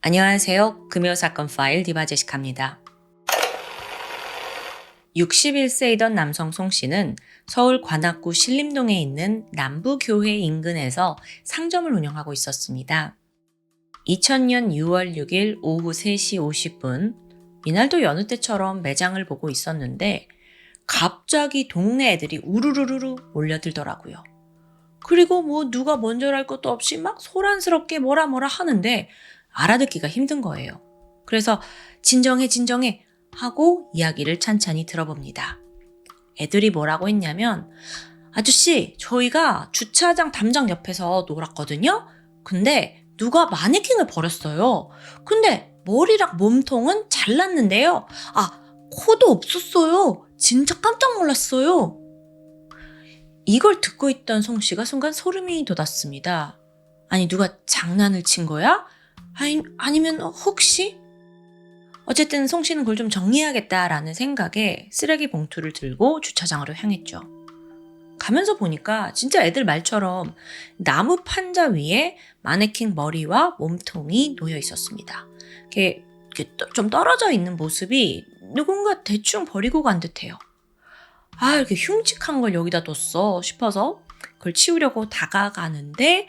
안녕하세요. 금요사건 파일 디바제시카입니다. 61세이던 남성 송 씨는 서울 관악구 신림동에 있는 남부교회 인근에서 상점을 운영하고 있었습니다. 2000년 6월 6일 오후 3시 50분, 이날도 여느 때처럼 매장을 보고 있었는데 갑자기 동네 애들이 우르르르 몰려들더라고요. 그리고 누가 먼저랄 것도 없이 막 소란스럽게 뭐라 하는데 알아듣기가 힘든 거예요. 그래서 진정해 하고 이야기를 찬찬히 들어봅니다. 애들이 뭐라고 했냐면, 아저씨, 저희가 주차장 담장 옆에서 놀았거든요? 근데 누가 마네킹을 버렸어요. 근데 머리랑 몸통은 잘랐는데요. 코도 없었어요. 진짜 깜짝 놀랐어요. 이걸 듣고 있던 송 씨가 순간 소름이 돋았습니다. 아니, 누가 장난을 친 거야? 아니면 혹시? 어쨌든 송 씨는 그걸 좀 정리해야겠다라는 생각에 쓰레기 봉투를 들고 주차장으로 향했죠. 가면서 보니까 진짜 애들 말처럼 나무 판자 위에 마네킹 머리와 몸통이 놓여 있었습니다. 이렇게 좀 떨어져 있는 모습이 누군가 대충 버리고 간 듯해요. 이렇게 흉측한 걸 여기다 뒀어 싶어서 그걸 치우려고 다가가는데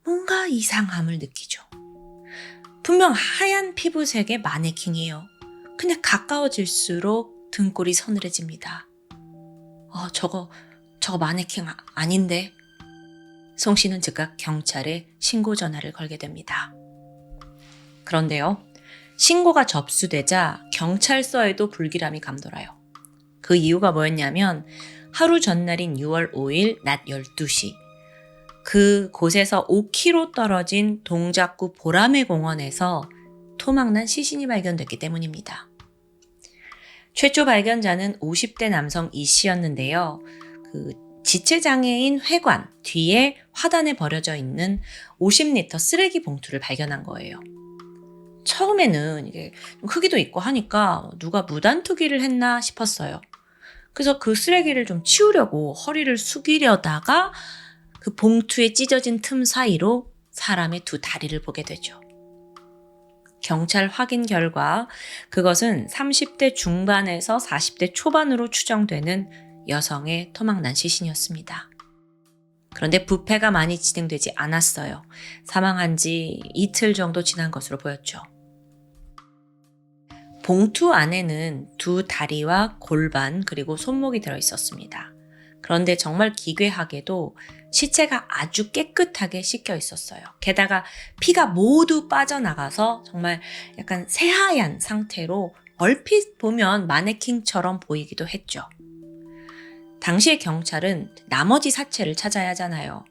뭔가 이상함을 느끼죠. 분명 하얀 피부색의 마네킹이에요. 근데 가까워질수록 등골이 서늘해집니다. 저거 마네킹 아닌데. 송 씨는 즉각 경찰에 신고 전화를 걸게 됩니다. 그런데요, 신고가 접수되자 경찰서에도 불길함이 감돌아요. 그 이유가 뭐였냐면 하루 전날인 6월 5일 낮 12시 그 곳에서 5km 떨어진 동작구 보라매 공원에서 토막난 시신이 발견됐기 때문입니다. 최초 발견자는 50대 남성 이 씨였는데요. 지체장애인 회관 뒤에 화단에 버려져 있는 50리터 쓰레기 봉투를 발견한 거예요. 처음에는 이게 크기도 있고 하니까 누가 무단 투기를 했나 싶었어요. 그래서 그 쓰레기를 좀 치우려고 허리를 숙이려다가 그 봉투에 찢어진 틈 사이로 사람의 두 다리를 보게 되죠. 경찰 확인 결과 그것은 30대 중반에서 40대 초반으로 추정되는 여성의 토막난 시신이었습니다. 그런데 부패가 많이 진행되지 않았어요. 사망한 지 이틀 정도 지난 것으로 보였죠. 봉투 안에는 두 다리와 골반 그리고 손목이 들어있었습니다. 그런데 정말 기괴하게도 시체가 아주 깨끗하게 씻겨 있었어요. 게다가 피가 모두 빠져나가서 정말 약간 새하얀 상태로 얼핏 보면 마네킹처럼 보이기도 했죠. 당시에 경찰은 나머지 사체를 찾아야 하잖아요.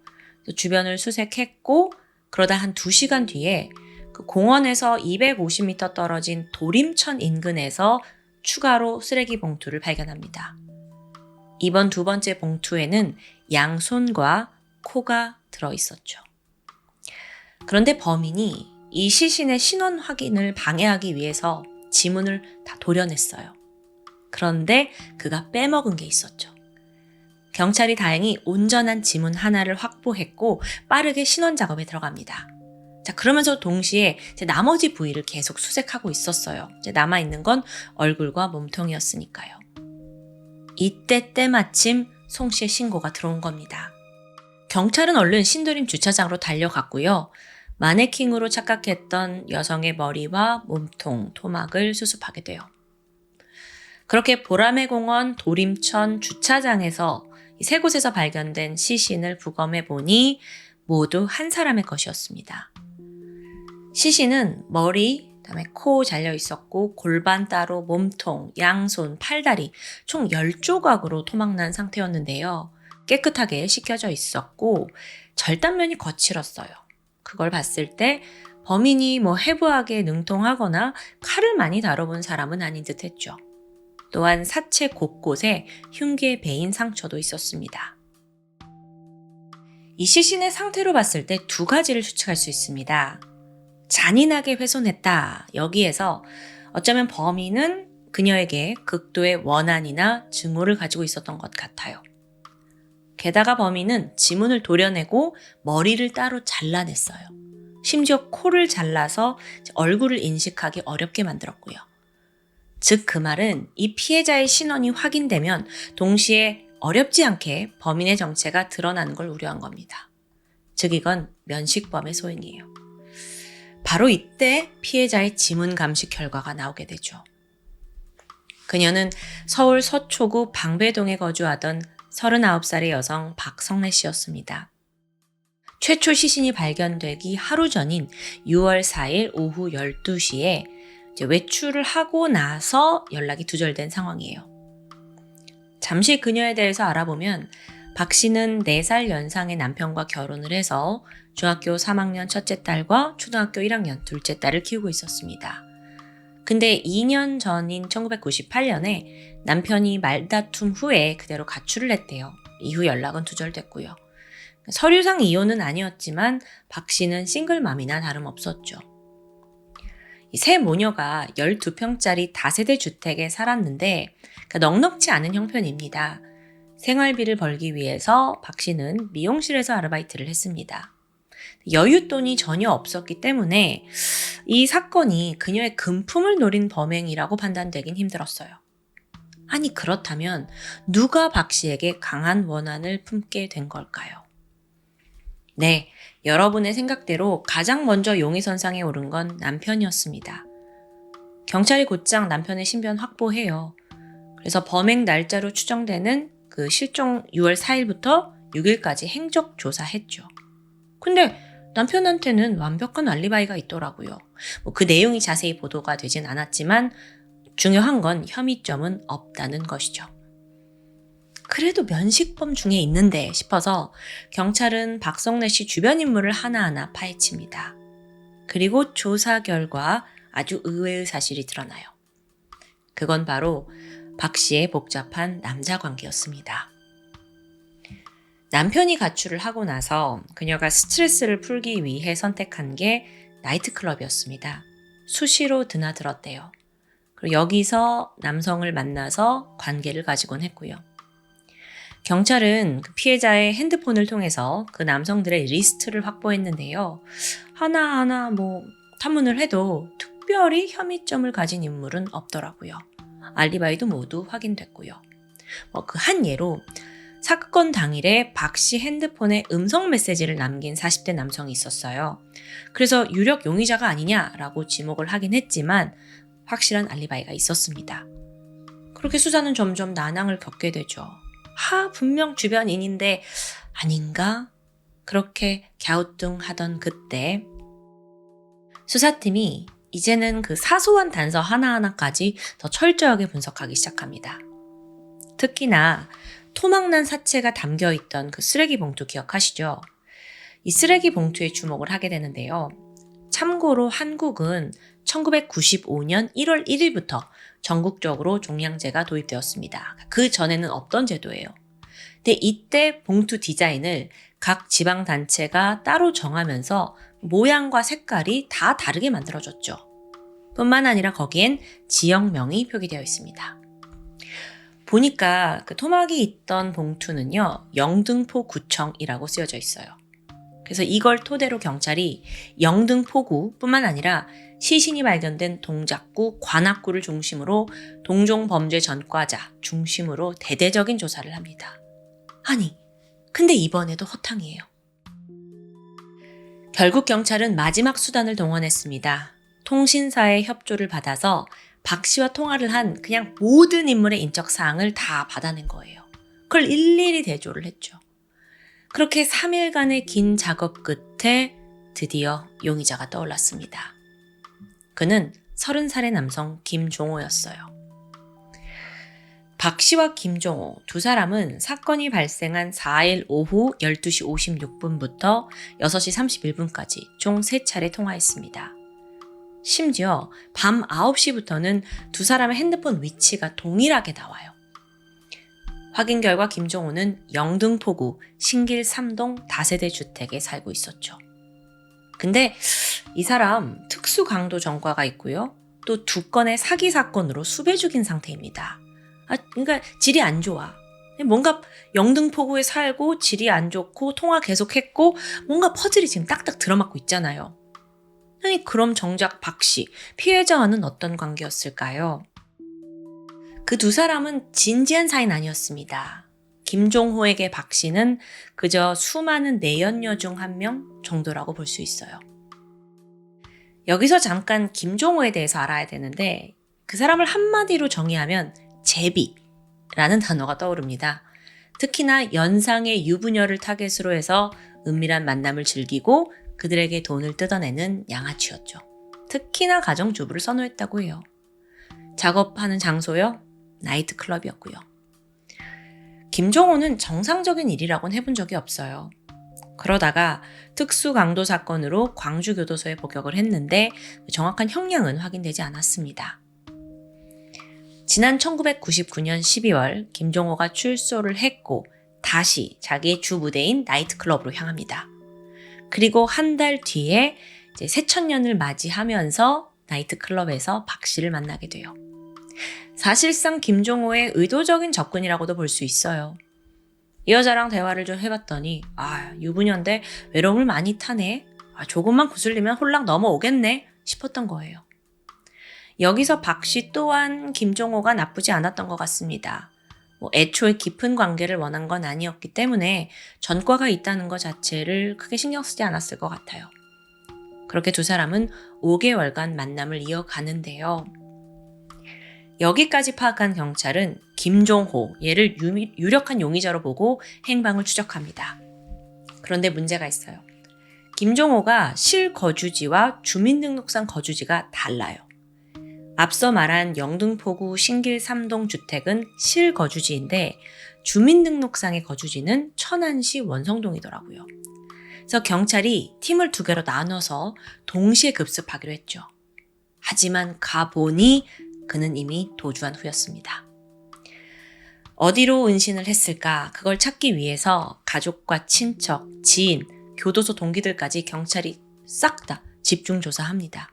주변을 수색했고 그러다 한 2시간 뒤에 그 공원에서 250m 떨어진 도림천 인근에서 추가로 쓰레기 봉투를 발견합니다. 이번 두 번째 봉투에는 양손과 코가 들어있었죠. 그런데 범인이 이 시신의 신원 확인을 방해하기 위해서 지문을 다 도려냈어요. 그런데 그가 빼먹은 게 있었죠. 경찰이 다행히 온전한 지문 하나를 확보했고 빠르게 신원 작업에 들어갑니다. 그러면서 동시에 나머지 부위를 계속 수색하고 있었어요. 남아있는 건 얼굴과 몸통이었으니까요. 이때 때마침 송 씨의 신고가 들어온 겁니다. 경찰은 얼른 신도림 주차장으로 달려갔고요. 마네킹으로 착각했던 여성의 머리와 몸통, 토막을 수습하게 돼요. 그렇게 보라매공원 도림천 주차장에서 세 곳에서 발견된 시신을 부검해 보니 모두 한 사람의 것이었습니다. 시신은 머리, 그다음에 코 잘려 있었고 골반 따로 몸통, 양손, 팔다리 총 10조각으로 토막난 상태였는데요. 깨끗하게 씻겨져 있었고 절단면이 거칠었어요. 그걸 봤을 때 범인이 해부하게 능통하거나 칼을 많이 다뤄본 사람은 아닌 듯 했죠. 또한 사체 곳곳에 흉기에 베인 상처도 있었습니다. 이 시신의 상태로 봤을 때 2가지를 추측할 수 있습니다. 잔인하게 훼손했다. 여기에서 어쩌면 범인은 그녀에게 극도의 원한이나 증오를 가지고 있었던 것 같아요. 게다가 범인은 지문을 도려내고 머리를 따로 잘라냈어요. 심지어 코를 잘라서 얼굴을 인식하기 어렵게 만들었고요. 즉 그 말은 이 피해자의 신원이 확인되면 동시에 어렵지 않게 범인의 정체가 드러나는 걸 우려한 겁니다. 즉 이건 면식범의 소행이에요. 바로 이때 피해자의 지문 감식 결과가 나오게 되죠. 그녀는 서울 서초구 방배동에 거주하던 39살의 여성 박성래 씨였습니다. 최초 시신이 발견되기 하루 전인 6월 4일 오후 12시에 외출을 하고 나서 연락이 두절된 상황이에요. 잠시 그녀에 대해서 알아보면 박 씨는 4살 연상의 남편과 결혼을 해서 중학교 3학년 첫째 딸과 초등학교 1학년 둘째 딸을 키우고 있었습니다. 근데 2년 전인 1998년에 남편이 말다툼 후에 그대로 가출을 했대요. 이후 연락은 두절됐고요. 서류상 이혼은 아니었지만 박 씨는 싱글맘이나 다름없었죠. 이 세 모녀가 12평짜리 다세대 주택에 살았는데 넉넉지 않은 형편입니다. 생활비를 벌기 위해서 박 씨는 미용실에서 아르바이트를 했습니다. 여윳돈이 전혀 없었기 때문에 이 사건이 그녀의 금품을 노린 범행이라고 판단되긴 힘들었어요. 아니 그렇다면 누가 박 씨에게 강한 원한을 품게 된 걸까요? 네, 여러분의 생각대로 가장 먼저 용의선상에 오른 건 남편이었습니다. 경찰이 곧장 남편의 신변 확보해요. 그래서 범행 날짜로 추정되는 그 실종 6월 4일부터 6일까지 행적 조사했죠. 근데 남편한테는 완벽한 알리바이가 있더라고요. 그 내용이 자세히 보도가 되진 않았지만 중요한 건 혐의점은 없다는 것이죠. 그래도 면식범 중에 있는데 싶어서 경찰은 박성래 씨 주변 인물을 하나하나 파헤칩니다. 그리고 조사 결과 아주 의외의 사실이 드러나요. 그건 바로 박 씨의 복잡한 남자 관계였습니다. 남편이 가출을 하고 나서 그녀가 스트레스를 풀기 위해 선택한 게 나이트클럽이었습니다. 수시로 드나들었대요. 그리고 여기서 남성을 만나서 관계를 가지곤 했고요. 경찰은 그 피해자의 핸드폰을 통해서 그 남성들의 리스트를 확보했는데요. 하나하나 탐문을 해도 특별히 혐의점을 가진 인물은 없더라고요. 알리바이도 모두 확인됐고요. 그 한 예로 사건 당일에 박 씨 핸드폰에 음성 메시지를 남긴 40대 남성이 있었어요. 그래서 유력 용의자가 아니냐라고 지목을 하긴 했지만 확실한 알리바이가 있었습니다. 그렇게 수사는 점점 난항을 겪게 되죠. 분명 주변인인데 아닌가? 그렇게 갸우뚱하던 그때 수사팀이 이제는 그 사소한 단서 하나하나까지 더 철저하게 분석하기 시작합니다. 특히나 토막난 사체가 담겨있던 그 쓰레기 봉투 기억하시죠? 이 쓰레기 봉투에 주목을 하게 되는데요. 참고로 한국은 1995년 1월 1일부터 전국적으로 종량제가 도입되었습니다. 그 전에는 없던 제도예요. 근데 이때 봉투 디자인을 각 지방단체가 따로 정하면서 모양과 색깔이 다 다르게 만들어졌죠. 뿐만 아니라 거기엔 지역명이 표기되어 있습니다. 보니까 그 토막이 있던 봉투는요, 영등포구청이라고 쓰여져 있어요. 그래서 이걸 토대로 경찰이 영등포구뿐만 아니라 시신이 발견된 동작구, 관악구를 중심으로 동종범죄 전과자 중심으로 대대적인 조사를 합니다. 아니, 근데 이번에도 허탕이에요. 결국 경찰은 마지막 수단을 동원했습니다. 통신사의 협조를 받아서 박 씨와 통화를 한 그냥 모든 인물의 인적사항을 다 받아낸 거예요. 그걸 일일이 대조를 했죠. 그렇게 3일간의 긴 작업 끝에 드디어 용의자가 떠올랐습니다. 그는 30살의 남성 김종호였어요. 박 씨와 김종호 두 사람은 사건이 발생한 4일 오후 12시 56분부터 6시 31분까지 총 3차례 통화했습니다. 심지어 밤 9시부터는 두 사람의 핸드폰 위치가 동일하게 나와요. 확인 결과 김종호는 영등포구 신길 3동 다세대 주택에 살고 있었죠. 근데 이 사람 특수 강도 전과가 있고요. 또 2건의 사기 사건으로 수배 중인 상태입니다. 그러니까 질이 안 좋아. 뭔가 영등포구에 살고 질이 안 좋고 통화 계속했고 뭔가 퍼즐이 지금 딱딱 들어맞고 있잖아요. 아니, 그럼 정작 박 씨, 피해자와는 어떤 관계였을까요? 그 두 사람은 진지한 사이는 아니었습니다. 김종호에게 박 씨는 그저 수많은 내연녀 중 한 명 정도라고 볼 수 있어요. 여기서 잠깐 김종호에 대해서 알아야 되는데 그 사람을 한마디로 정의하면 제비라는 단어가 떠오릅니다. 특히나 연상의 유부녀를 타겟으로 해서 은밀한 만남을 즐기고 그들에게 돈을 뜯어내는 양아치였죠. 특히나 가정주부를 선호했다고 해요. 작업하는 장소요? 나이트클럽이었고요. 김종호는 정상적인 일이라고는 해본 적이 없어요. 그러다가 특수강도 사건으로 광주교도소에 복역을 했는데 정확한 형량은 확인되지 않았습니다. 지난 1999년 12월 김종호가 출소를 했고 다시 자기의 주 무대인 나이트클럽으로 향합니다. 그리고 한 달 뒤에 이제 새천년을 맞이하면서 나이트클럽에서 박 씨를 만나게 돼요. 사실상 김종호의 의도적인 접근이라고도 볼 수 있어요. 이 여자랑 대화를 좀 해봤더니 유부녀인데 외로움을 많이 타네. 조금만 구슬리면 홀랑 넘어오겠네 싶었던 거예요. 여기서 박 씨 또한 김종호가 나쁘지 않았던 것 같습니다. 애초에 깊은 관계를 원한 건 아니었기 때문에 전과가 있다는 것 자체를 크게 신경 쓰지 않았을 것 같아요. 그렇게 두 사람은 5개월간 만남을 이어가는데요. 여기까지 파악한 경찰은 김종호, 얘를 유력한 용의자로 보고 행방을 추적합니다. 그런데 문제가 있어요. 김종호가 실거주지와 주민등록상 거주지가 달라요. 앞서 말한 영등포구 신길 3동 주택은 실거주지인데 주민등록상의 거주지는 천안시 원성동이더라고요. 그래서 경찰이 팀을 2개로 나눠서 동시에 급습하기로 했죠. 하지만 가보니 그는 이미 도주한 후였습니다. 어디로 은신을 했을까? 그걸 찾기 위해서 가족과 친척, 지인, 교도소 동기들까지 경찰이 싹 다 집중 조사합니다.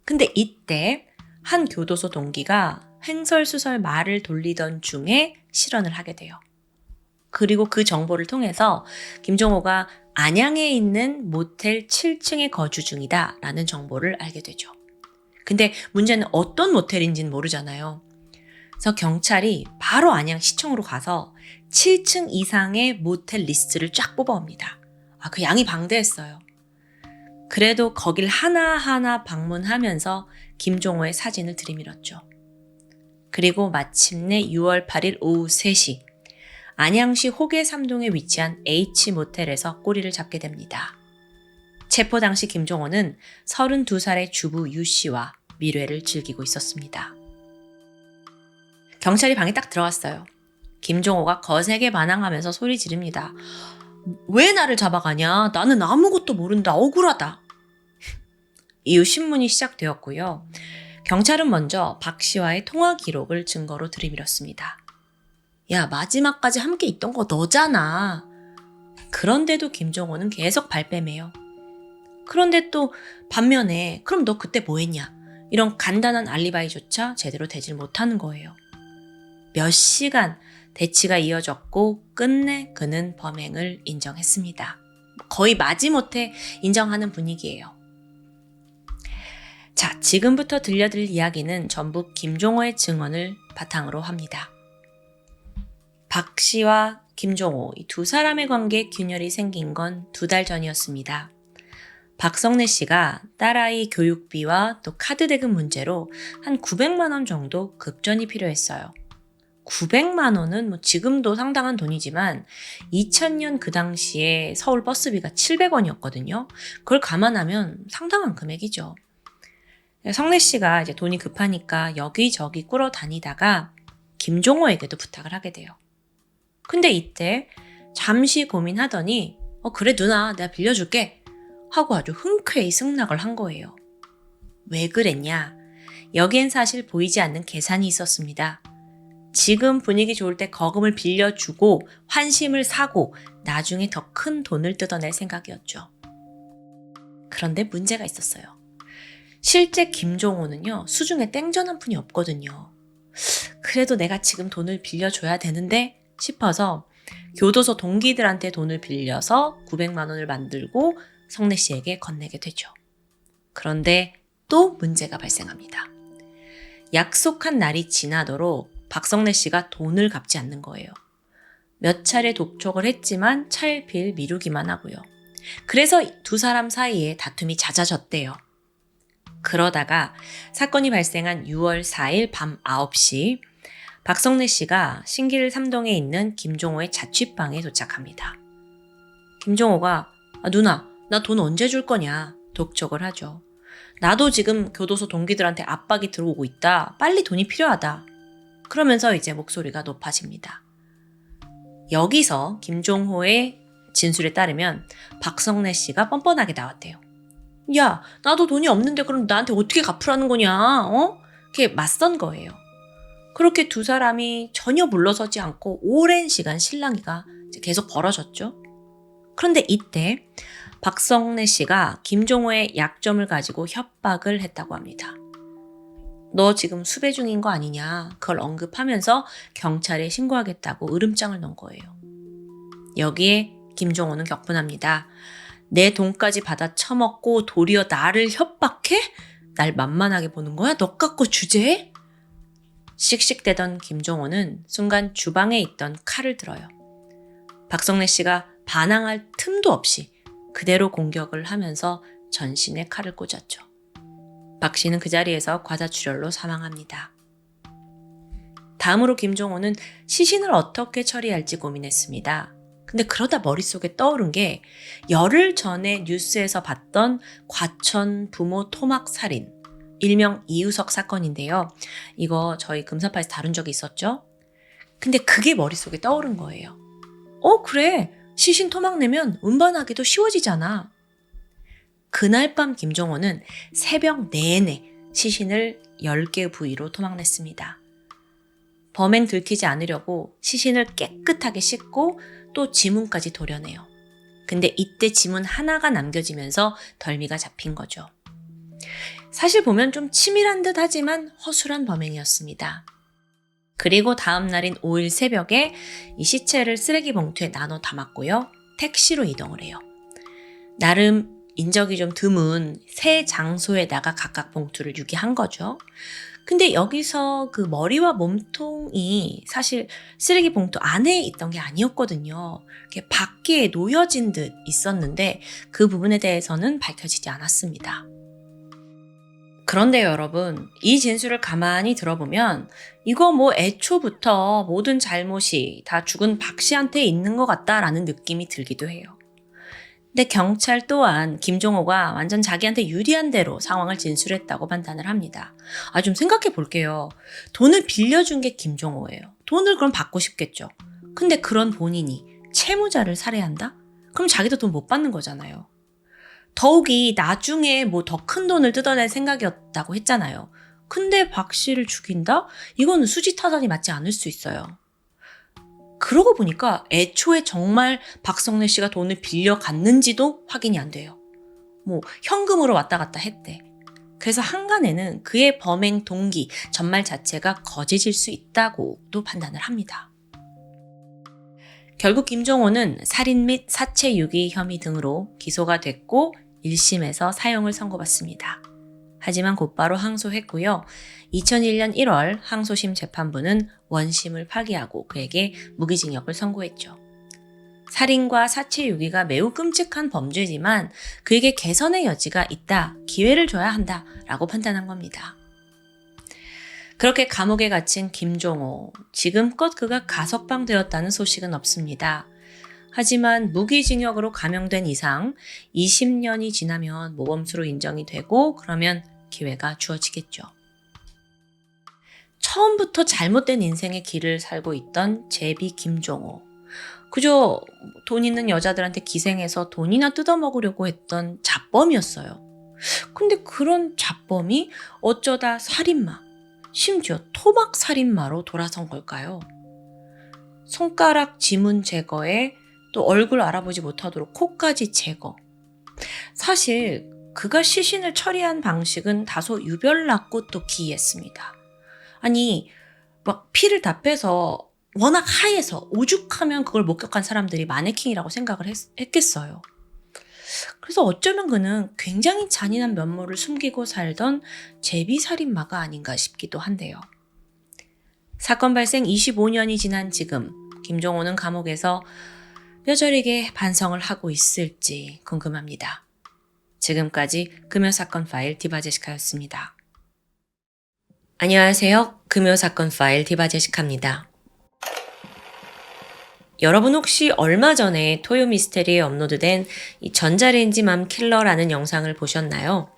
근데 이때 한 교도소 동기가 횡설수설 말을 돌리던 중에 실언을 하게 돼요. 그리고 그 정보를 통해서 김종호가 안양에 있는 모텔 7층에 거주 중이다 라는 정보를 알게 되죠. 근데 문제는 어떤 모텔인지는 모르잖아요. 그래서 경찰이 바로 안양시청으로 가서 7층 이상의 모텔 리스트를 쫙 뽑아옵니다. 그 양이 방대했어요. 그래도 거길 하나하나 방문하면서 김종호의 사진을 들이밀었죠. 그리고 마침내 6월 8일 오후 3시 안양시 호계 3동에 위치한 H모텔에서 꼬리를 잡게 됩니다. 체포 당시 김종호는 32살의 주부 유씨와 밀회를 즐기고 있었습니다. 경찰이 방에 딱 들어왔어요. 김종호가 거세게 반항하면서 소리 지릅니다. 왜 나를 잡아가냐? 나는 아무것도 모른다. 억울하다. 이후 신문이 시작되었고요. 경찰은 먼저 박 씨와의 통화 기록을 증거로 들이밀었습니다. 야, 마지막까지 함께 있던 거 너잖아. 그런데도 김종호는 계속 발뺌해요. 그런데 또 반면에 그럼 너 그때 뭐 했냐? 이런 간단한 알리바이조차 제대로 되질 못하는 거예요. 몇 시간 대치가 이어졌고 끝내 그는 범행을 인정했습니다. 거의 마지못해 인정하는 분위기예요. 자, 지금부터 들려드릴 이야기는 전부 김종호의 증언을 바탕으로 합니다. 박 씨와 김종호, 이 두 사람의 관계에 균열이 생긴 건 2달 전이었습니다. 박성래 씨가 딸아이 교육비와 또 카드 대금 문제로 한 900만 원 정도 급전이 필요했어요. 900만 원은 지금도 상당한 돈이지만 2000년 그 당시에 서울 버스비가 700원이었거든요. 그걸 감안하면 상당한 금액이죠. 성래 씨가 이제 돈이 급하니까 여기저기 꾸러 다니다가 김종호에게도 부탁을 하게 돼요. 근데 이때 잠시 고민하더니 그래 누나 내가 빌려줄게 하고 아주 흔쾌히 승낙을 한 거예요. 왜 그랬냐? 여기엔 사실 보이지 않는 계산이 있었습니다. 지금 분위기 좋을 때 거금을 빌려주고 환심을 사고 나중에 더 큰 돈을 뜯어낼 생각이었죠. 그런데 문제가 있었어요. 실제 김종호는요, 수중에 땡전 한 푼이 없거든요. 그래도 내가 지금 돈을 빌려줘야 되는데 싶어서 교도소 동기들한테 돈을 빌려서 900만 원을 만들고 성래 씨에게 건네게 되죠. 그런데 또 문제가 발생합니다. 약속한 날이 지나도록 박성래 씨가 돈을 갚지 않는 거예요. 몇 차례 독촉을 했지만 차일피일 미루기만 하고요. 그래서 두 사람 사이에 다툼이 잦아졌대요. 그러다가 사건이 발생한 6월 4일 밤 9시 박성래 씨가 신길 3동에 있는 김종호의 자취방에 도착합니다. 김종호가 누나, 나 돈 언제 줄 거냐 독촉을 하죠. 나도 지금 교도소 동기들한테 압박이 들어오고 있다. 빨리 돈이 필요하다. 그러면서 이제 목소리가 높아집니다. 여기서 김종호의 진술에 따르면 박성래 씨가 뻔뻔하게 나왔대요. 야, 나도 돈이 없는데 그럼 나한테 어떻게 갚으라는 거냐? 이렇게 맞선 거예요. 그렇게 두 사람이 전혀 물러서지 않고 오랜 시간 실랑이가 계속 벌어졌죠. 그런데 이때 박성래 씨가 김종호의 약점을 가지고 협박을 했다고 합니다. 너 지금 수배 중인 거 아니냐? 그걸 언급하면서 경찰에 신고하겠다고 으름장을 놓은 거예요. 여기에 김종호는 격분합니다. 내 돈까지 받아 처먹고 도리어 나를 협박해? 날 만만하게 보는 거야? 너 갖고 주제해? 씩씩대던 김종호는 순간 주방에 있던 칼을 들어요. 박성래 씨가 반항할 틈도 없이 그대로 공격을 하면서 전신에 칼을 꽂았죠. 박 씨는 그 자리에서 과다출혈로 사망합니다. 다음으로 김종호는 시신을 어떻게 처리할지 고민했습니다. 근데 그러다 머릿속에 떠오른 게 열흘 전에 뉴스에서 봤던 과천 부모 토막 살인, 일명 이우석 사건인데요. 이거 저희 금사파에서 다룬 적이 있었죠? 근데 그게 머릿속에 떠오른 거예요. 그래. 시신 토막 내면 운반하기도 쉬워지잖아. 그날 밤 김종호는 새벽 내내 시신을 10개 부위로 토막냈습니다. 범행 들키지 않으려고 시신을 깨끗하게 씻고 또 지문까지 도려내요. 근데 이때 지문 하나가 남겨지면서 덜미가 잡힌 거죠. 사실 보면 좀 치밀한 듯 하지만 허술한 범행이었습니다. 그리고 다음 날인 5일 새벽에 이 시체를 쓰레기 봉투에 나눠 담았고요. 택시로 이동을 해요. 나름 인적이 좀 드문 세 장소에다가 각각 봉투를 유기한 거죠. 근데 여기서 그 머리와 몸통이 사실 쓰레기 봉투 안에 있던 게 아니었거든요. 이렇게 밖에 놓여진 듯 있었는데 그 부분에 대해서는 밝혀지지 않았습니다. 그런데 여러분, 이 진술을 가만히 들어보면 이거 애초부터 모든 잘못이 다 죽은 박 씨한테 있는 것 같다라는 느낌이 들기도 해요. 근데 경찰 또한 김종호가 완전 자기한테 유리한 대로 상황을 진술했다고 판단을 합니다. 좀 생각해 볼게요. 돈을 빌려준 게 김종호예요. 돈을 그럼 받고 싶겠죠. 근데 그런 본인이 채무자를 살해한다? 그럼 자기도 돈 못 받는 거잖아요. 더욱이 나중에 더 큰 돈을 뜯어낼 생각이었다고 했잖아요. 근데 박 씨를 죽인다? 이거는 수지타산이 맞지 않을 수 있어요. 그러고 보니까 애초에 정말 박성래 씨가 돈을 빌려갔는지도 확인이 안 돼요. 현금으로 왔다 갔다 했대. 그래서 한간에는 그의 범행 동기, 전말 자체가 거짓일 수 있다고도 판단을 합니다. 결국 김종호는 살인 및 사체 유기 혐의 등으로 기소가 됐고 1심에서 사형을 선고받습니다. 하지만 곧바로 항소했고요. 2001년 1월 항소심 재판부는 원심을 파기하고 그에게 무기징역을 선고했죠. 살인과 사체 유기가 매우 끔찍한 범죄지만 그에게 개선의 여지가 있다, 기회를 줘야 한다라고 판단한 겁니다. 그렇게 감옥에 갇힌 김종호, 지금껏 그가 가석방되었다는 소식은 없습니다. 하지만 무기징역으로 감형된 이상 20년이 지나면 모범수로 인정이 되고 그러면 기회가 주어지겠죠. 처음부터 잘못된 인생의 길을 살고 있던 제비 김종호. 그저 돈 있는 여자들한테 기생해서 돈이나 뜯어먹으려고 했던 잡범이었어요. 근데 그런 잡범이 어쩌다 살인마, 심지어 토막 살인마로 돌아선 걸까요? 손가락 지문 제거에 또 얼굴 알아보지 못하도록 코까지 제거. 사실 그가 시신을 처리한 방식은 다소 유별났고 또 기이했습니다. 아니 피를 다 빼서 워낙 하얘서 오죽하면 그걸 목격한 사람들이 마네킹이라고 생각을 했겠어요. 그래서 어쩌면 그는 굉장히 잔인한 면모를 숨기고 살던 제비살인마가 아닌가 싶기도 한데요. 사건 발생 25년이 지난 지금 김종호는 감옥에서 뼈저리게 반성을 하고 있을지 궁금합니다. 지금까지 금요사건 파일 디바제시카였습니다. 안녕하세요. 금요사건 파일 디바제시카입니다. 여러분 혹시 얼마 전에 토요미스테리에 업로드된 이 전자레인지맘 킬러라는 영상을 보셨나요?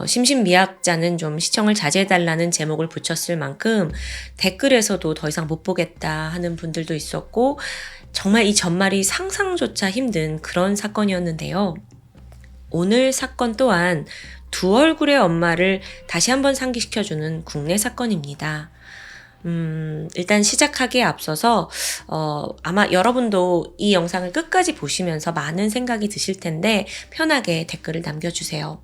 심신미약자는 좀 시청을 자제해달라는 제목을 붙였을 만큼 댓글에서도 더 이상 못 보겠다 하는 분들도 있었고 정말 이 전말이 상상조차 힘든 그런 사건이었는데요. 오늘 사건 또한 두 얼굴의 엄마를 다시 한번 상기시켜주는 국내 사건입니다. 일단 시작하기에 앞서서 아마 여러분도 이 영상을 끝까지 보시면서 많은 생각이 드실 텐데 편하게 댓글을 남겨주세요.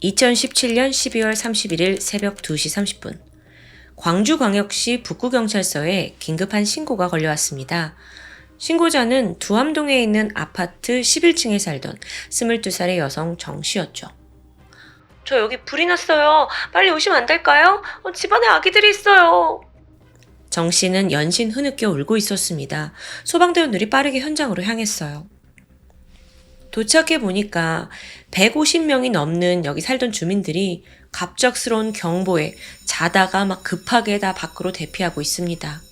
2017년 12월 31일 새벽 2시 30분 광주광역시 북구경찰서에 긴급한 신고가 걸려왔습니다. 신고자는 두암동에 있는 아파트 11층에 살던 22살의 여성 정씨였죠. 저 여기 불이 났어요. 빨리 오시면 안 될까요? 집안에 아기들이 있어요. 정씨는 연신 흐느껴 울고 있었습니다. 소방대원들이 빠르게 현장으로 향했어요. 도착해 보니까 150명이 넘는 여기 살던 주민들이 갑작스러운 경보에 자다가 막 급하게 다 밖으로 대피하고 있습니다.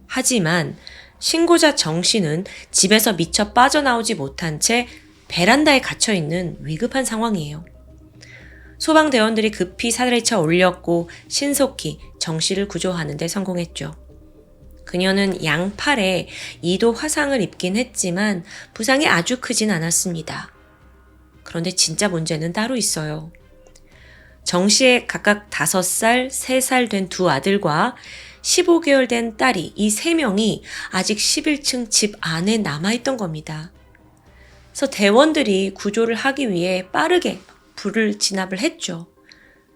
하지만 신고자 정 씨는 집에서 미처 빠져나오지 못한 채 베란다에 갇혀있는 위급한 상황이에요. 소방대원들이 급히 사다리에 올렸고 신속히 정 씨를 구조하는 데 성공했죠. 그녀는 양팔에 2도 화상을 입긴 했지만 부상이 아주 크진 않았습니다. 그런데 진짜 문제는 따로 있어요. 정 씨의 각각 5살, 3살 된 두 아들과 15개월 된 딸이 이 3명이 아직 11층 집 안에 남아있던 겁니다. 그래서 대원들이 구조를 하기 위해 빠르게 불을 진압을 했죠.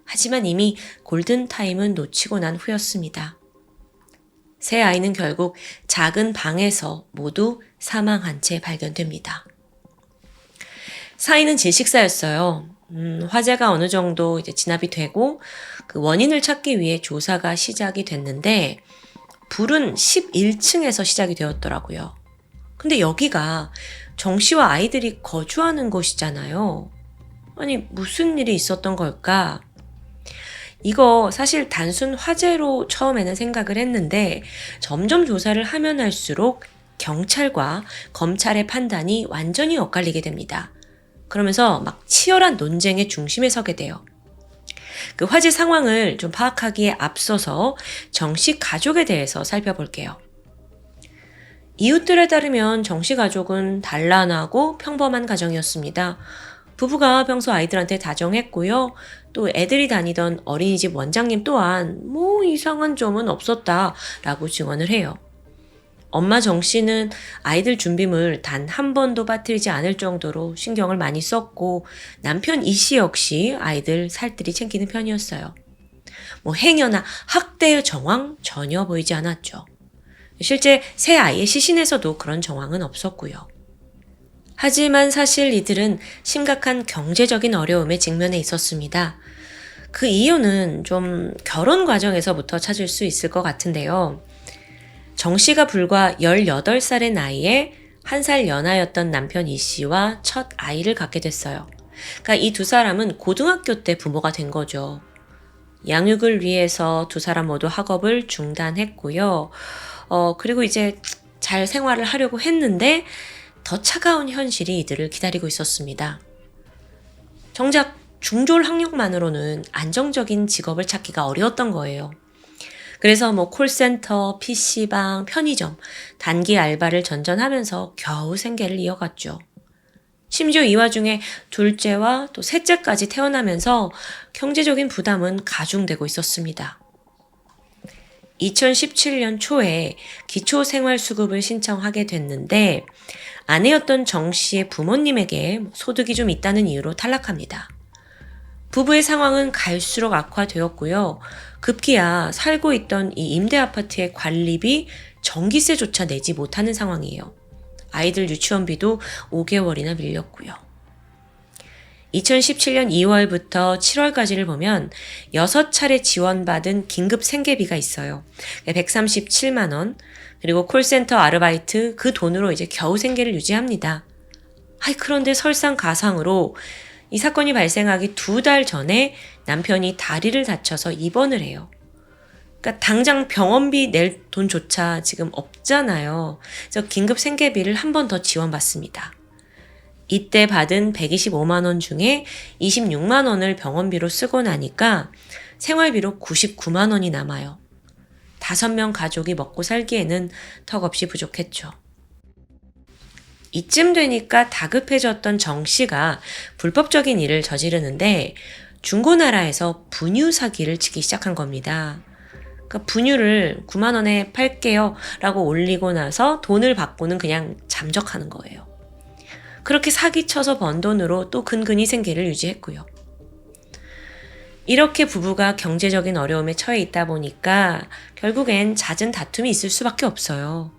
하지만 이미 골든타임은 놓치고 난 후였습니다. 세 아이는 결국 작은 방에서 모두 사망한 채 발견됩니다. 사인은 질식사였어요. 화재가 어느 정도 이제 진압이 되고 그 원인을 찾기 위해 조사가 시작이 됐는데 불은 11층에서 시작이 되었더라고요. 근데 여기가 정 씨와 아이들이 거주하는 곳이잖아요. 아니 무슨 일이 있었던 걸까? 이거 사실 단순 화재로 처음에는 생각을 했는데 점점 조사를 하면 할수록 경찰과 검찰의 판단이 완전히 엇갈리게 됩니다. 그러면서 막 치열한 논쟁의 중심에 서게 돼요. 그 화재 상황을 좀 파악하기에 앞서서 정씨 가족에 대해서 살펴볼게요. 이웃들에 따르면 정씨 가족은 단란하고 평범한 가정이었습니다. 부부가 평소 아이들한테 다정했고요. 또 애들이 다니던 어린이집 원장님 또한 뭐 이상한 점은 없었다라고 증언을 해요. 엄마 정 씨는 아이들 준비물 단 한 번도 빠뜨리지 않을 정도로 신경을 많이 썼고 남편 이 씨 역시 아이들 살뜰히 챙기는 편이었어요. 뭐 행여나 학대의 정황 전혀 보이지 않았죠. 실제 세 아이의 시신에서도 그런 정황은 없었고요. 하지만 사실 이들은 심각한 경제적인 어려움에 직면해 있었습니다. 그 이유는 좀 결혼 과정에서부터 찾을 수 있을 것 같은데요. 정 씨가 불과 18살의 나이에 1살 연하였던 남편 이 씨와 첫 아이를 갖게 됐어요. 그러니까 이 두 사람은 고등학교 때 부모가 된 거죠. 양육을 위해서 두 사람 모두 학업을 중단했고요. 그리고 이제 잘 생활을 하려고 했는데 더 차가운 현실이 이들을 기다리고 있었습니다. 정작 중졸 학력만으로는 안정적인 직업을 찾기가 어려웠던 거예요. 그래서 뭐 콜센터, PC방, 편의점, 단기 알바를 전전하면서 겨우 생계를 이어갔죠. 심지어 이 와중에 둘째와 또 셋째까지 태어나면서 경제적인 부담은 가중되고 있었습니다. 2017년 초에 기초생활수급을 신청하게 됐는데 아내였던 정 씨의 부모님에게 소득이 좀 있다는 이유로 탈락합니다. 부부의 상황은 갈수록 악화되었고요. 급기야 살고 있던 이 임대 아파트의 관리비, 전기세조차 내지 못하는 상황이에요. 아이들 유치원비도 5개월이나 밀렸고요. 2017년 2월부터 7월까지를 보면 6차례 지원받은 긴급 생계비가 있어요. 137만 원, 그리고 콜센터 아르바이트 그 돈으로 이제 겨우 생계를 유지합니다. 그런데 설상가상으로 이 사건이 발생하기 2달 전에 남편이 다리를 다쳐서 입원을 해요. 그러니까 당장 병원비 낼 돈조차 지금 없잖아요. 그래서 긴급 생계비를 한 번 더 지원받습니다. 이때 받은 125만 원 중에 26만 원을 병원비로 쓰고 나니까 생활비로 99만 원이 남아요. 5명 가족이 먹고 살기에는 턱없이 부족했죠. 이쯤 되니까 다급해졌던 정 씨가 불법적인 일을 저지르는데 중고나라에서 분유 사기를 치기 시작한 겁니다. 그러니까 분유를 9만 원에 팔게요 라고 올리고 나서 돈을 받고는 그냥 잠적하는 거예요. 그렇게 사기쳐서 번 돈으로 또 근근히 생계를 유지했고요. 이렇게 부부가 경제적인 어려움에 처해 있다 보니까 결국엔 잦은 다툼이 있을 수밖에 없어요.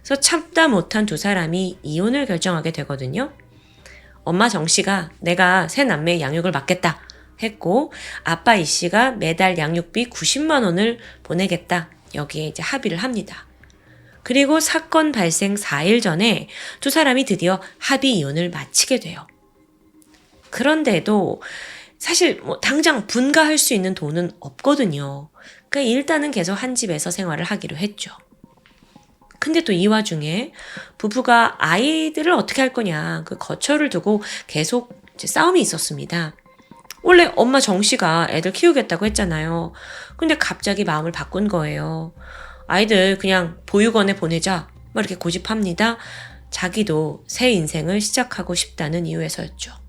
그래서 참다 못한 두 사람이 이혼을 결정하게 되거든요. 엄마 정 씨가 내가 새 남매의 양육을 맡겠다 했고, 아빠 이 씨가 매달 양육비 90만 원을 보내겠다. 여기에 이제 합의를 합니다. 그리고 사건 발생 4일 전에 두 사람이 드디어 합의 이혼을 마치게 돼요. 그런데도 사실 당장 분가할 수 있는 돈은 없거든요. 그러니까 일단은 계속 한 집에서 생활을 하기로 했죠. 근데 또 이 와중에 부부가 아이들을 어떻게 할 거냐, 그 거처를 두고 계속 이제 싸움이 있었습니다. 원래 엄마 정 씨가 애들 키우겠다고 했잖아요. 근데 갑자기 마음을 바꾼 거예요. 아이들 그냥 보육원에 보내자, 이렇게 고집합니다. 자기도 새 인생을 시작하고 싶다는 이유에서였죠.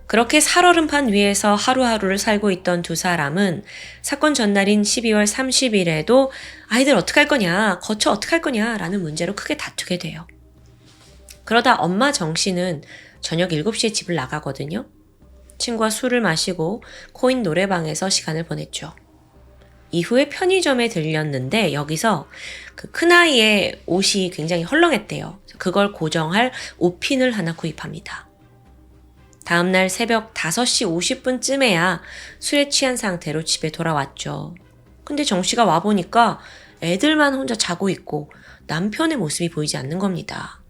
그렇게 살얼음판 위에서 하루하루를 살고 있던 두 사람은 사건 전날인 12월 30일에도 아이들 어떡할 거냐, 거처 어떡할 거냐 라는 문제로 크게 다투게 돼요. 그러다 엄마 정 씨는 저녁 7시에 집을 나가거든요. 친구와 술을 마시고 코인 노래방에서 시간을 보냈죠. 이후에 편의점에 들렸는데 여기서 그 큰아이의 옷이 굉장히 헐렁했대요. 그걸 고정할 옷핀을 하나 구입합니다. 다음날 새벽 5시 50분쯤에야 술에 취한 상태로 집에 돌아왔죠. 근데 정 씨가 와보니까 애들만 혼자 자고 있고 남편의 모습이 보이지 않는 겁니다.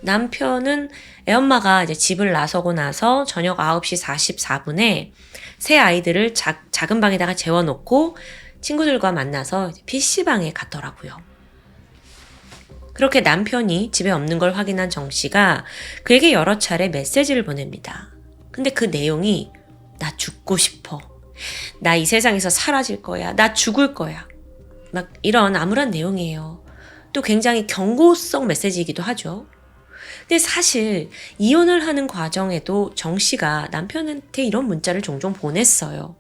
남편은 애엄마가 이제 집을 나서고 나서 저녁 9시 44분에 새 아이들을 작은 방에다가 재워놓고 친구들과 만나서 PC방에 갔더라고요. 그렇게 남편이 집에 없는 걸 확인한 정 씨가 그에게 여러 차례 메시지를 보냅니다. 근데 그 내용이 나 죽고 싶어. 나 이 세상에서 사라질 거야. 나 죽을 거야. 막 이런 암울한 내용이에요. 또 굉장히 경고성 메시지이기도 하죠. 근데 사실 이혼을 하는 과정에도 정 씨가 남편한테 이런 문자를 종종 보냈어요.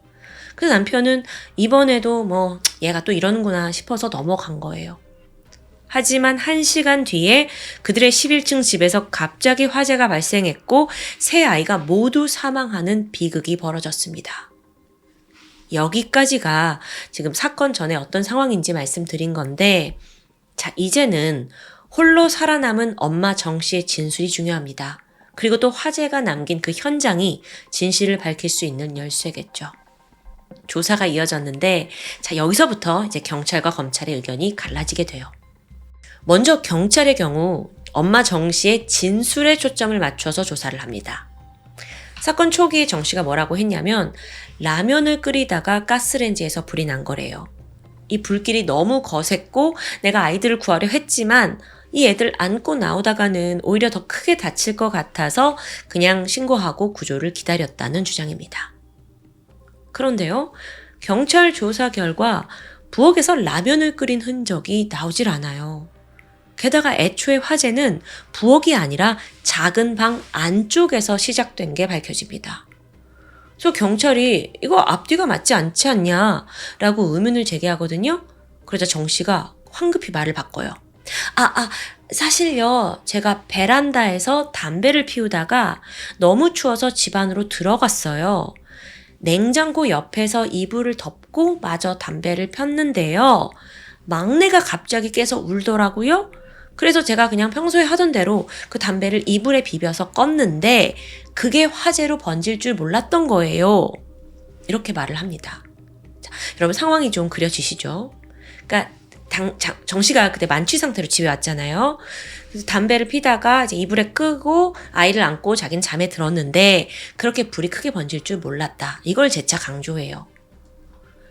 그래서 남편은 이번에도 얘가 또 이러는구나 싶어서 넘어간 거예요. 하지만 1시간 뒤에 그들의 11층 집에서 갑자기 화재가 발생했고 세 아이가 모두 사망하는 비극이 벌어졌습니다. 여기까지가 지금 사건 전에 어떤 상황인지 말씀드린 건데, 자, 이제는 홀로 살아남은 엄마 정 씨의 진술이 중요합니다. 그리고 또 화재가 남긴 그 현장이 진실을 밝힐 수 있는 열쇠겠죠. 조사가 이어졌는데, 자, 여기서부터 이제 경찰과 검찰의 의견이 갈라지게 돼요. 먼저 경찰의 경우 엄마 정 씨의 진술에 초점을 맞춰서 조사를 합니다. 사건 초기에 정 씨가 뭐라고 했냐면 라면을 끓이다가 가스레인지에서 불이 난 거래요. 이 불길이 너무 거셌고 내가 아이들을 구하려 했지만 이 애들 안고 나오다가는 오히려 더 크게 다칠 것 같아서 그냥 신고하고 구조를 기다렸다는 주장입니다. 그런데요, 경찰 조사 결과 부엌에서 라면을 끓인 흔적이 나오질 않아요. 게다가 애초에 화재는 부엌이 아니라 작은 방 안쪽에서 시작된 게 밝혀집니다. 그래서 경찰이 이거 앞뒤가 맞지 않지 않냐라고 의문을 제기하거든요. 그러자 정 씨가 황급히 말을 바꿔요. 사실요, 제가 베란다에서 담배를 피우다가 너무 추워서 집 안으로 들어갔어요. 냉장고 옆에서 이불을 덮고 마저 담배를 폈는데요. 막내가 갑자기 깨서 울더라고요. 그래서 제가 그냥 평소에 하던 대로 그 담배를 이불에 비벼서 껐는데 그게 화재로 번질 줄 몰랐던 거예요. 이렇게 말을 합니다. 자, 여러분 상황이 좀 그려지시죠? 그러니까 정 씨가 그때 만취 상태로 집에 왔잖아요. 그래서 담배를 피다가 이제 이불에 끄고 아이를 안고 자기는 잠에 들었는데 그렇게 불이 크게 번질 줄 몰랐다. 이걸 재차 강조해요.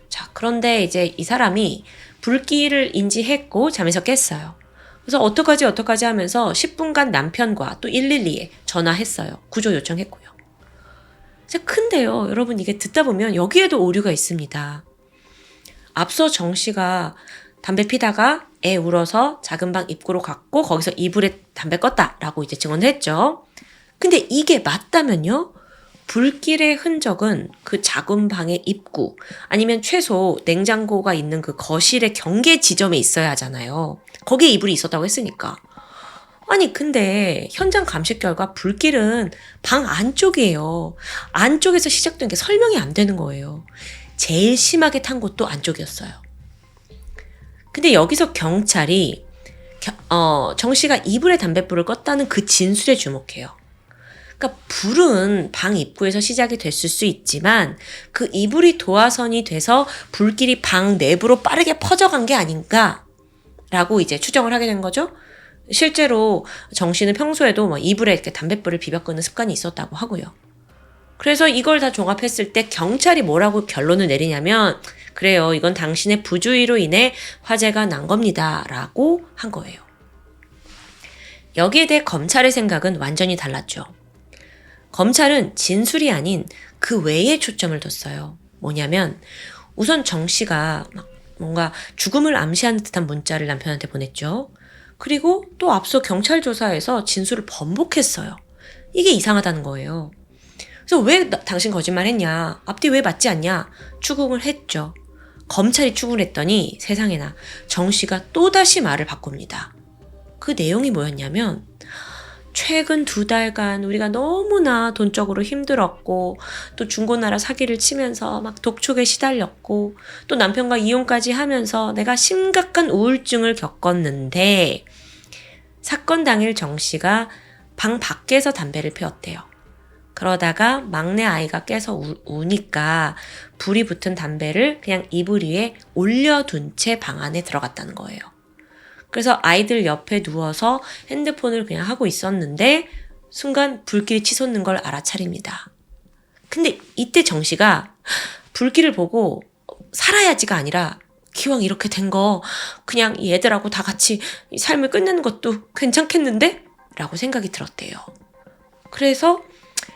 자, 그런데 이제 이 사람이 불길을 인지했고 잠에서 깼어요. 그래서 어떡하지 하면서 10분간 남편과 또 112에 전화했어요. 구조 요청했고요. 근데요, 여러분 이게 듣다 보면 여기에도 오류가 있습니다. 앞서 정 씨가 담배 피다가 애 울어서 작은 방 입구로 갔고 거기서 이불에 담배 껐다라고 이제 증언을 했죠. 근데 이게 맞다면요? 불길의 흔적은 그 작은 방의 입구 아니면 최소 냉장고가 있는 그 거실의 경계 지점에 있어야 하잖아요. 거기에 이불이 있었다고 했으니까. 아니 근데 현장 감식 결과 불길은 방 안쪽이에요. 안쪽에서 시작된 게 설명이 안 되는 거예요. 제일 심하게 탄 곳도 안쪽이었어요. 근데 여기서 경찰이 정 씨가 이불에 담뱃불을 껐다는 그 진술에 주목해요. 그러니까 불은 방 입구에서 시작이 됐을 수 있지만 그 이불이 도화선이 돼서 불길이 방 내부로 빠르게 퍼져간 게 아닌가라고 이제 추정을 하게 된 거죠. 실제로 정 씨는 평소에도 뭐 이불에 이렇게 담뱃불을 비벼 끄는 습관이 있었다고 하고요. 그래서 이걸 다 종합했을 때 경찰이 뭐라고 결론을 내리냐면 그래요. 이건 당신의 부주의로 인해 화재가 난 겁니다. 라고 한 거예요. 여기에 대해 검찰의 생각은 완전히 달랐죠. 검찰은 진술이 아닌 그 외에 초점을 뒀어요. 뭐냐면 우선 정 씨가 뭔가 죽음을 암시하는 듯한 문자를 남편한테 보냈죠. 그리고 또 앞서 경찰 조사에서 진술을 번복했어요. 이게 이상하다는 거예요. 그래서 왜 당신 거짓말했냐? 앞뒤 왜 맞지 않냐? 추궁을 했죠. 검찰이 추궁을 했더니 세상에나 정 씨가 또다시 말을 바꿉니다. 그 내용이 뭐였냐면 최근 2달간 우리가 너무나 돈적으로 힘들었고 또 중고나라 사기를 치면서 막 독촉에 시달렸고 또 남편과 이혼까지 하면서 내가 심각한 우울증을 겪었는데 사건 당일 정 씨가 방 밖에서 담배를 피웠대요. 그러다가 막내 아이가 깨서 우니까 불이 붙은 담배를 그냥 이불 위에 올려둔 채 방 안에 들어갔다는 거예요. 그래서 아이들 옆에 누워서 핸드폰을 그냥 하고 있었는데 순간 불길이 치솟는 걸 알아차립니다. 근데 이때 정 씨가 불길을 보고 살아야지가 아니라 기왕 이렇게 된 거 그냥 얘들하고 다 같이 삶을 끝내는 것도 괜찮겠는데? 라고 생각이 들었대요. 그래서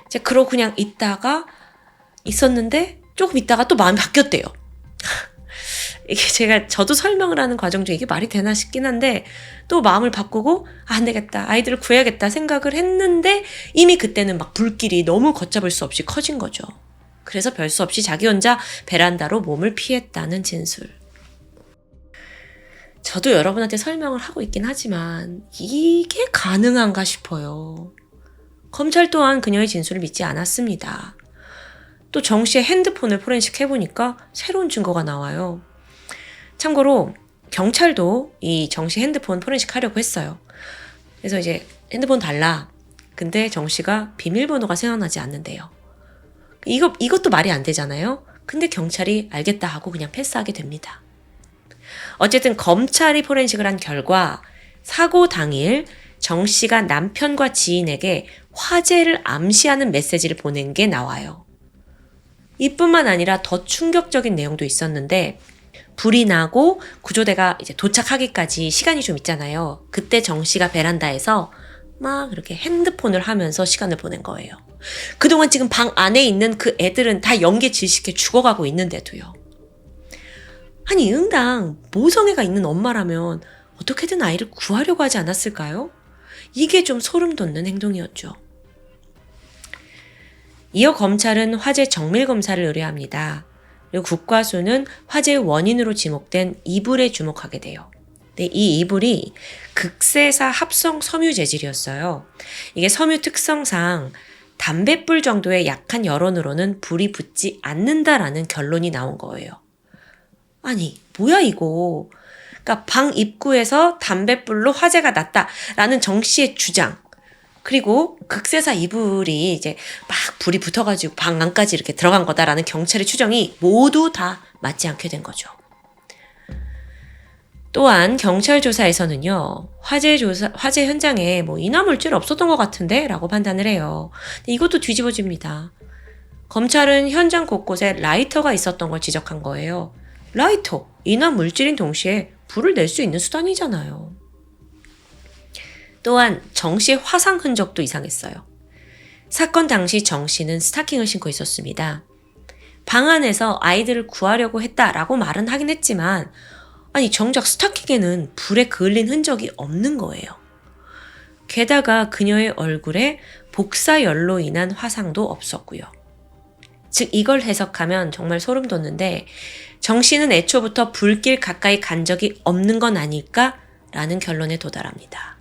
이제 그러고 그냥 있다가 있었는데 조금 있다가 또 마음이 바뀌었대요. 이게 저도 설명을 하는 과정 중에 이게 말이 되나 싶긴 한데 또 마음을 바꾸고 안 되겠다. 아이들을 구해야겠다 생각을 했는데 이미 그때는 막 불길이 너무 걷잡을 수 없이 커진 거죠. 그래서 별 수 없이 자기 혼자 베란다로 몸을 피했다는 진술. 저도 여러분한테 설명을 하고 있긴 하지만 이게 가능한가 싶어요. 검찰 또한 그녀의 진술을 믿지 않았습니다. 또 정 씨의 핸드폰을 포렌식 해보니까 새로운 증거가 나와요. 참고로 경찰도 이 정 씨 핸드폰 포렌식 하려고 했어요. 그래서 이제 핸드폰 달라. 근데 정 씨가 비밀번호가 생각나지 않는데요. 이것도 말이 안 되잖아요. 근데 경찰이 알겠다 하고 그냥 패스하게 됩니다. 어쨌든 검찰이 포렌식을 한 결과 사고 당일 정 씨가 남편과 지인에게 화재를 암시하는 메시지를 보낸 게 나와요. 이뿐만 아니라 더 충격적인 내용도 있었는데 불이 나고 구조대가 이제 도착하기까지 시간이 좀 있잖아요. 그때 정 씨가 베란다에서 막 이렇게 핸드폰을 하면서 시간을 보낸 거예요. 그동안 지금 방 안에 있는 그 애들은 다 연기에 질식해 죽어가고 있는데도요. 아니 응당 모성애가 있는 엄마라면 어떻게든 아이를 구하려고 하지 않았을까요? 이게 좀 소름 돋는 행동이었죠. 이어 검찰은 화재 정밀 검사를 의뢰합니다. 그리고 국과수는 화재의 원인으로 지목된 이불에 주목하게 돼요. 근데 이 이불이 극세사 합성 섬유 재질이었어요. 이게 섬유 특성상 담뱃불 정도의 약한 열원으로는 불이 붙지 않는다라는 결론이 나온 거예요. 아니 뭐야 이거. 그러니까 방 입구에서 담뱃불로 화재가 났다라는 정 씨의 주장. 그리고 극세사 이불이 이제 막 불이 붙어가지고 방 안까지 이렇게 들어간 거다라는 경찰의 추정이 모두 다 맞지 않게 된 거죠. 또한 경찰 조사에서는요, 화재 현장에 뭐 인화물질 없었던 것 같은데? 라고 판단을 해요. 근데 이것도 뒤집어집니다. 검찰은 현장 곳곳에 라이터가 있었던 걸 지적한 거예요. 라이터, 인화물질인 동시에 불을 낼 수 있는 수단이잖아요. 또한 정 씨의 화상 흔적도 이상했어요. 사건 당시 정 씨는 스타킹을 신고 있었습니다. 방 안에서 아이들을 구하려고 했다라고 말은 하긴 했지만 아니 정작 스타킹에는 불에 그을린 흔적이 없는 거예요. 게다가 그녀의 얼굴에 복사열로 인한 화상도 없었고요. 즉 이걸 해석하면 정말 소름 돋는데 정 씨는 애초부터 불길 가까이 간 적이 없는 건 아닐까라는 결론에 도달합니다.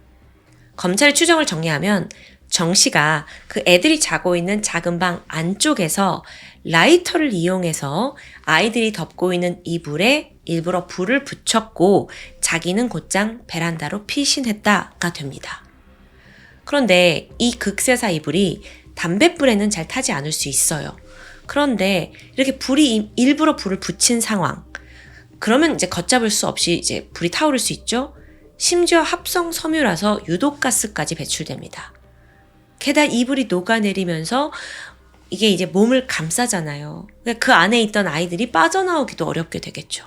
검찰의 추정을 정리하면 정 씨가 그 애들이 자고 있는 작은 방 안쪽에서 라이터를 이용해서 아이들이 덮고 있는 이불에 일부러 불을 붙였고 자기는 곧장 베란다로 피신했다가 됩니다. 그런데 이 극세사 이불이 담뱃불에는 잘 타지 않을 수 있어요. 그런데 이렇게 일부러 불을 붙인 상황. 그러면 이제 걷잡을 수 없이 이제 불이 타오를 수 있죠. 심지어 합성 섬유라서 유독가스까지 배출됩니다. 게다가 이불이 녹아내리면서 이게 이제 몸을 감싸잖아요. 그 안에 있던 아이들이 빠져나오기도 어렵게 되겠죠.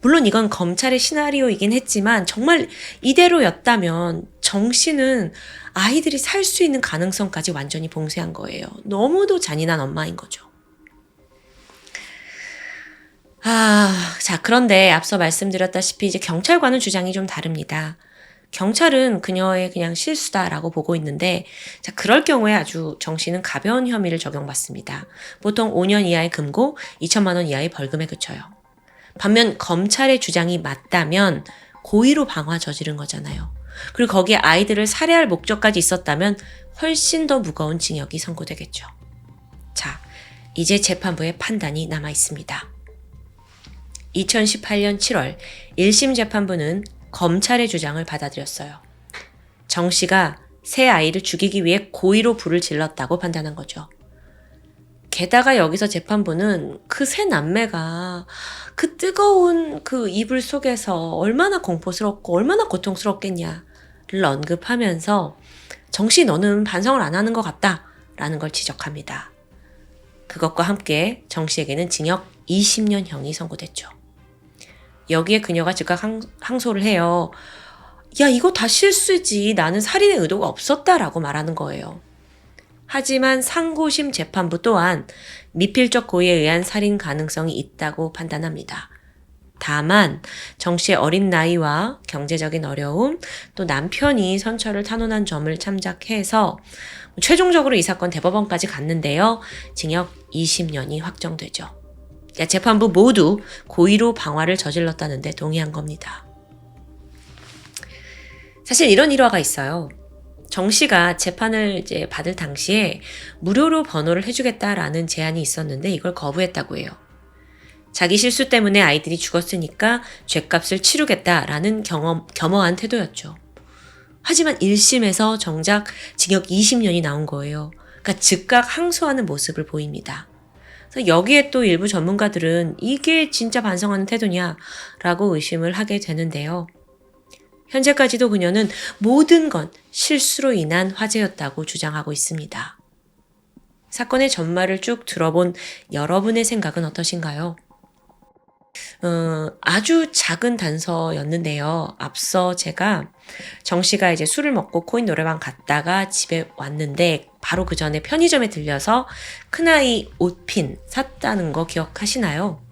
물론 이건 검찰의 시나리오이긴 했지만 정말 이대로였다면 정 씨는 아이들이 살 수 있는 가능성까지 완전히 봉쇄한 거예요. 너무도 잔인한 엄마인 거죠. 자, 그런데 앞서 말씀드렸다시피 이제 경찰과는 주장이 좀 다릅니다. 경찰은 그녀의 그냥 실수다라고 보고 있는데, 자, 그럴 경우에 아주 정 씨는 가벼운 혐의를 적용받습니다. 보통 5년 이하의 금고, 2천만 원 이하의 벌금에 그쳐요. 반면 검찰의 주장이 맞다면 고의로 방화 저지른 거잖아요. 그리고 거기에 아이들을 살해할 목적까지 있었다면 훨씬 더 무거운 징역이 선고되겠죠. 자, 이제 재판부의 판단이 남아 있습니다. 2018년 7월 1심 재판부는 검찰의 주장을 받아들였어요. 정 씨가 새 아이를 죽이기 위해 고의로 불을 질렀다고 판단한 거죠. 게다가 여기서 재판부는 그 세 남매가 그 뜨거운 그 이불 속에서 얼마나 공포스럽고 얼마나 고통스럽겠냐를 언급하면서 정 씨 너는 반성을 안 하는 것 같다라는 걸 지적합니다. 그것과 함께 정 씨에게는 징역 20년형이 선고됐죠. 여기에 그녀가 즉각 항소를 해요. 야, 이거 다 실수지. 나는 살인의 의도가 없었다라고 말하는 거예요. 하지만 상고심 재판부 또한 미필적 고의에 의한 살인 가능성이 있다고 판단합니다. 다만 정 씨의 어린 나이와 경제적인 어려움, 또 남편이 선처를 탄원한 점을 참작해서 최종적으로 이 사건 대법원까지 갔는데요. 징역 20년이 확정되죠. 재판부 모두 고의로 방화를 저질렀다는데 동의한 겁니다. 사실 이런 일화가 있어요. 정 씨가 재판을 이제 받을 당시에 무료로 번호를 해주겠다라는 제안이 있었는데 이걸 거부했다고 해요. 자기 실수 때문에 아이들이 죽었으니까 죗값을 치르겠다라는 겸허한 태도였죠. 하지만 1심에서 정작 징역 20년이 나온 거예요. 그러니까 즉각 항소하는 모습을 보입니다. 그래서 여기에 또 일부 전문가들은 이게 진짜 반성하는 태도냐라고 의심을 하게 되는데요. 현재까지도 그녀는 모든 건 실수로 인한 화재였다고 주장하고 있습니다. 사건의 전말을 쭉 들어본 여러분의 생각은 어떠신가요? 아주 작은 단서였는데요. 앞서 제가 정 씨가 이제 술을 먹고 코인 노래방 갔다가 집에 왔는데 바로 그 전에 편의점에 들려서 큰아이 옷핀 샀다는 거 기억하시나요?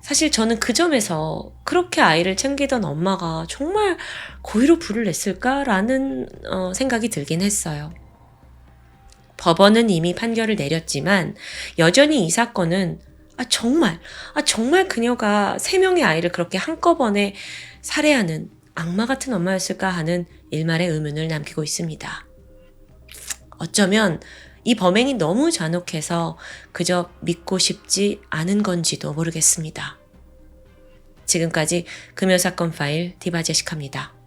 사실 저는 그 점에서 그렇게 아이를 챙기던 엄마가 정말 고의로 불을 냈을까라는 생각이 들긴 했어요. 법원은 이미 판결을 내렸지만 여전히 이 사건은 정말 그녀가 3명의 아이를 그렇게 한꺼번에 살해하는 악마 같은 엄마였을까 하는 일말의 의문을 남기고 있습니다. 어쩌면 이 범행이 너무 잔혹해서 그저 믿고 싶지 않은 건지도 모르겠습니다. 지금까지 금요사건 파일 디바제식합니다.